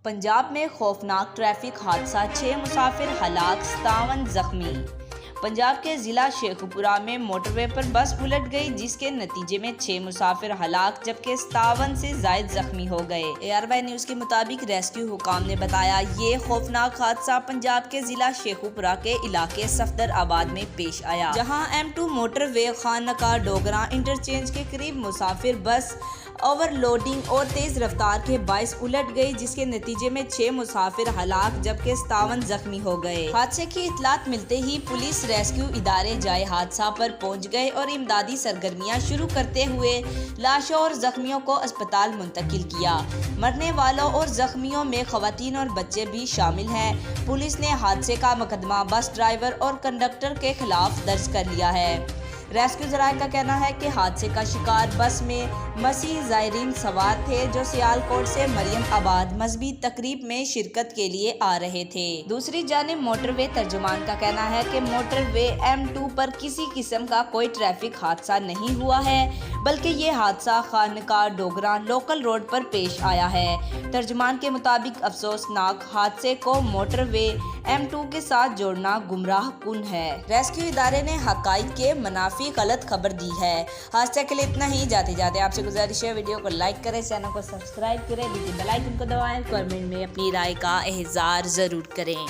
پنجاب میں خوفناک ٹریفک حادثہ، 6 مسافر ہلاک، 57 زخمی۔ پنجاب کے ضلع شیخوپورہ میں موٹر وے پر بس الٹ گئی جس کے نتیجے میں 6 مسافر ہلاک جبکہ 57 سے زائد زخمی ہو گئے۔ AR نیوز کے مطابق ریسکیو حکام نے بتایا یہ خوفناک حادثہ پنجاب کے ضلع شیخوپورہ کے علاقے صفدر آباد میں پیش آیا، جہاں M2 موٹر وے خانقاہ ڈوگراں انٹرچینج کے قریب مسافر بس اوور لوڈنگ اور تیز رفتار کے باعث الٹ گئی جس کے نتیجے میں 6 مسافر ہلاک جبکہ 57 زخمی ہو گئے۔ حادثے کی اطلاع ملتے ہی پولیس ریسکیو ادارے جائے حادثہ پر پہنچ گئے اور امدادی سرگرمیاں شروع کرتے ہوئے لاشوں اور زخمیوں کو اسپتال منتقل کیا۔ مرنے والوں اور زخمیوں میں خواتین اور بچے بھی شامل ہیں۔ پولیس نے حادثے کا مقدمہ بس ڈرائیور اور کنڈکٹر کے خلاف درج کر لیا ہے۔ ریسکیو ذرائع کا کہنا ہے کہ حادثے کا شکار بس میں مسیحی زائرین سوار تھے جو سیالکوٹ سے مریم آباد مذہبی تقریب میں شرکت کے لیے آ رہے تھے۔ دوسری جانب موٹر وے ترجمان کا کہنا ہے کہ موٹر وے M2 پر کسی قسم کا کوئی ٹریفک حادثہ نہیں ہوا ہے بلکہ یہ حادثہ خانقاہ ڈوگراں لوکل روڈ پر پیش آیا ہے۔ ترجمان کے مطابق افسوسناک حادثے کو موٹر وے M2 کے ساتھ جوڑنا گمراہ کن ہے۔ ریسکیو ادارے نے حقائق کے منافی غلط خبر دی ہے۔ حادثے کے لیے اتنا ہی، جاتے آپ سے گزارش ہے ویڈیو کو لائک کریں، چینل کو سبسکرائب کریں، بیل آئیکن کو دبائیں، کمنٹ میں اپنی رائے کا اظہار ضرور کریں۔